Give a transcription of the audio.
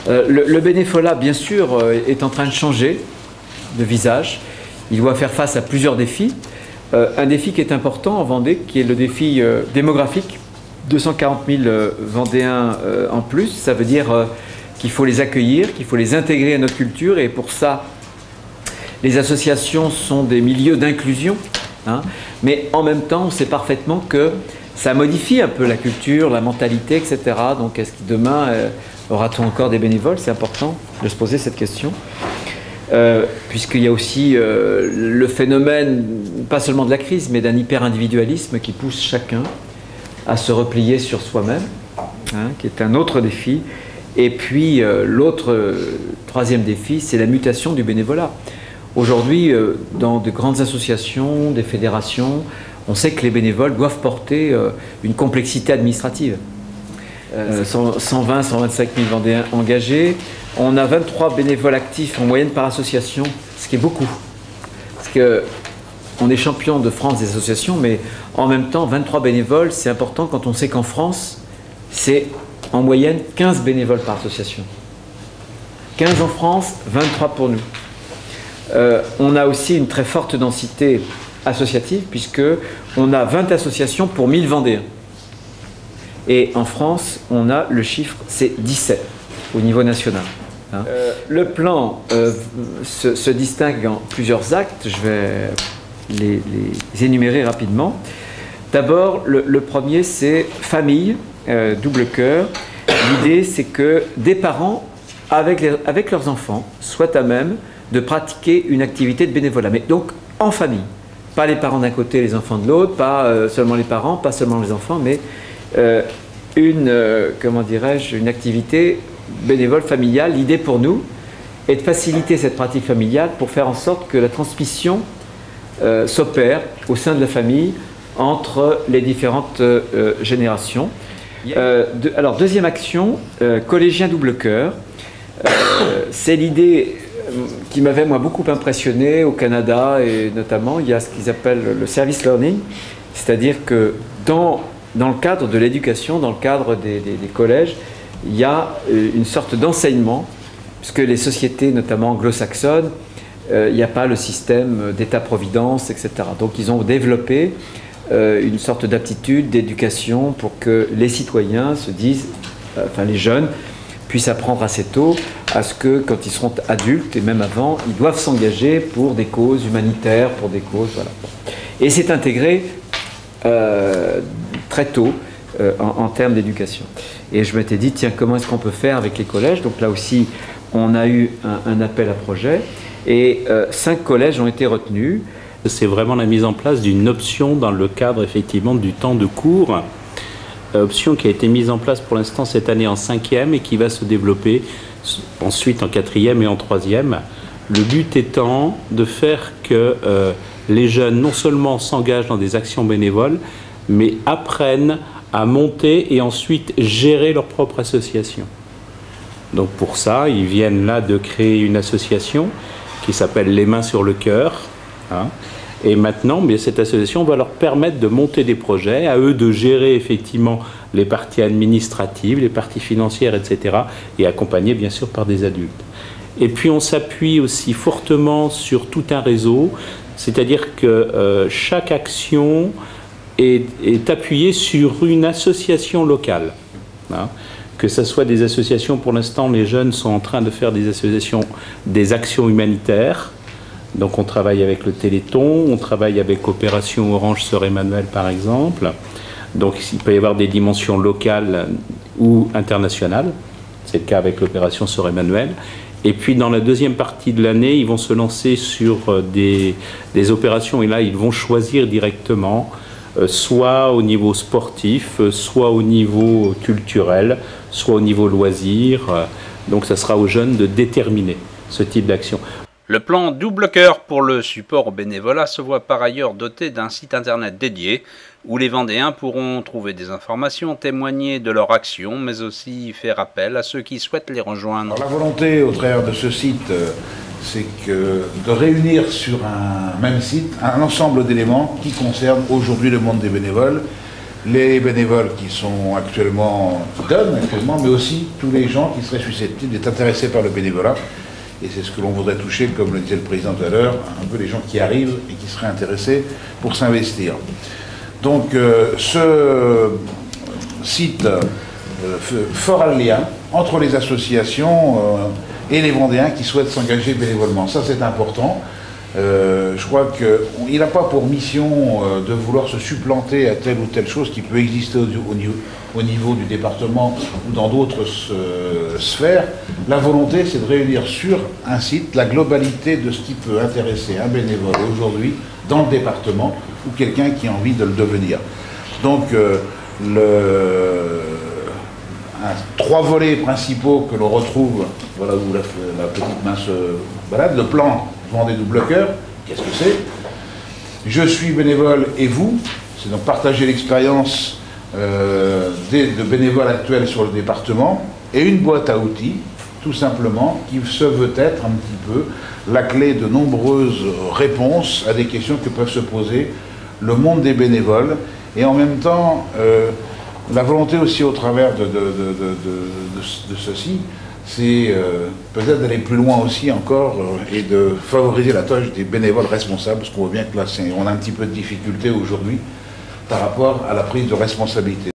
Le bénévolat, bien sûr, est en train de changer de visage. Il doit faire face à plusieurs défis. Un défi qui est important en Vendée, qui est le défi démographique. 240 000 Vendéens en plus, ça veut dire qu'il faut les accueillir, qu'il faut les intégrer à notre culture, et pour ça, les associations sont des milieux d'inclusion, hein, mais en même temps, on sait parfaitement que ça modifie un peu la culture, la mentalité, etc. Donc, est-ce que demain, aura-t-on encore des bénévoles? C'est important de se poser cette question. Puisqu'il y a aussi le phénomène, pas seulement de la crise, mais d'un hyper-individualisme qui pousse chacun à se replier sur soi-même, hein, qui est un autre défi. Et puis l'autre, troisième défi, c'est la mutation du bénévolat. Aujourd'hui, dans de grandes associations, des fédérations, on sait que les bénévoles doivent porter une complexité administrative. 120, 125 000 Vendéens engagés. On a 23 bénévoles actifs en moyenne par association, ce qui est beaucoup. Parce qu'on est champion de France des associations, mais en même temps, 23 bénévoles, c'est important quand on sait qu'en France, c'est en moyenne 15 bénévoles par association. 15 en France, 23 pour nous. On a aussi une très forte densité associative, puisqu'on a 20 associations pour 1000 Vendéens. Et en France, on a le chiffre, c'est 17 au niveau national. Hein. Le plan se distingue en plusieurs actes, je vais les énumérer rapidement. D'abord, le premier, c'est famille, double cœur. L'idée, c'est que des parents, avec leurs enfants, soient à même de pratiquer une activité de bénévolat. Mais donc, en famille. Pas les parents d'un côté, les enfants de l'autre, pas seulement les parents, pas seulement les enfants, mais comment dirais-je, une activité bénévole familiale. L'idée pour nous est de faciliter cette pratique familiale pour faire en sorte que la transmission s'opère au sein de la famille entre les différentes générations. Alors, deuxième action, collégien double cœur. C'est l'idée qui m'avait moi beaucoup impressionné au Canada, et notamment il y a ce qu'ils appellent le service learning, c'est-à-dire que dans le cadre de l'éducation, dans le cadre des collèges, il y a une sorte d'enseignement, puisque les sociétés, notamment anglo-saxonnes, il n'y a pas le système d'État-providence, etc. Donc ils ont développé une sorte d'aptitude, d'éducation pour que les citoyens se disent, enfin les jeunes, puissent apprendre assez tôt à ce que, quand ils seront adultes, et même avant, ils doivent s'engager pour des causes humanitaires, pour des causes, voilà. Et c'est intégré très tôt en termes d'éducation. Et je m'étais dit, tiens, comment est-ce qu'on peut faire avec les collèges? Donc là aussi, on a eu un appel à projet, et 5 collèges ont été retenus. C'est vraiment la mise en place d'une option dans le cadre, effectivement, du temps de cours. Option qui a été mise en place pour l'instant cette année en 5e et qui va se développer ensuite en 4e et en 3e. Le but étant de faire que les jeunes non seulement s'engagent dans des actions bénévoles, mais apprennent à monter et ensuite gérer leur propre association. Donc pour ça, ils viennent là de créer une association qui s'appelle Les Mains sur le Cœur. Hein. Et maintenant, bien, cette association va leur permettre de monter des projets, à eux de gérer effectivement les parties administratives, les parties financières, etc. et accompagnés bien sûr par des adultes. Et puis on s'appuie aussi fortement sur tout un réseau, c'est-à-dire que chaque action est appuyée sur une association locale. Hein. Que ce soit des associations, pour l'instant les jeunes sont en train de faire des associations, des actions humanitaires. Donc on travaille avec le Téléthon, on travaille avec Opération Orange Sœur Emmanuel par exemple. Donc il peut y avoir des dimensions locales ou internationales. C'est le cas avec l'Opération Sœur Emmanuel. Et puis dans la deuxième partie de l'année, ils vont se lancer sur des opérations, et là ils vont choisir directement, soit au niveau sportif, soit au niveau culturel, soit au niveau loisir. Donc ça sera aux jeunes de déterminer ce type d'action. Le plan Double Cœur pour le support au bénévolat se voit par ailleurs doté d'un site internet dédié où les Vendéens pourront trouver des informations, témoigner de leur action, mais aussi faire appel à ceux qui souhaitent les rejoindre. Alors, la volonté au travers de ce site, c'est de réunir sur un même site un ensemble d'éléments qui concernent aujourd'hui le monde des bénévoles, les bénévoles qui donnent actuellement, mais aussi tous les gens qui seraient susceptibles d'être intéressés par le bénévolat. Et c'est ce que l'on voudrait toucher, comme le disait le président tout à l'heure, un peu les gens qui arrivent et qui seraient intéressés pour s'investir. Donc ce site fera le lien entre les associations et les Vendéens qui souhaitent s'engager bénévolement. Ça, c'est important. Je crois qu'il n'a pas pour mission de vouloir se supplanter à telle ou telle chose qui peut exister au niveau du département ou dans d'autres sphères. La volonté, c'est de réunir sur un site la globalité de ce qui peut intéresser un bénévole aujourd'hui dans le département ou quelqu'un qui a envie de le devenir. Donc, trois volets principaux que l'on retrouve, voilà où la petite main se balade, le plan Vendée Double Cœur, qu'est-ce que c'est? Je suis bénévole et vous, c'est donc partager l'expérience de bénévoles actuels sur le département, et une boîte à outils, tout simplement, qui se veut être un petit peu la clé de nombreuses réponses à des questions que peuvent se poser le monde des bénévoles, et en même temps, la volonté aussi au travers de ceci, c'est peut-être d'aller plus loin aussi encore et de favoriser la tâche des bénévoles responsables, parce qu'on voit bien que là, on a un petit peu de difficulté aujourd'hui par rapport à la prise de responsabilité.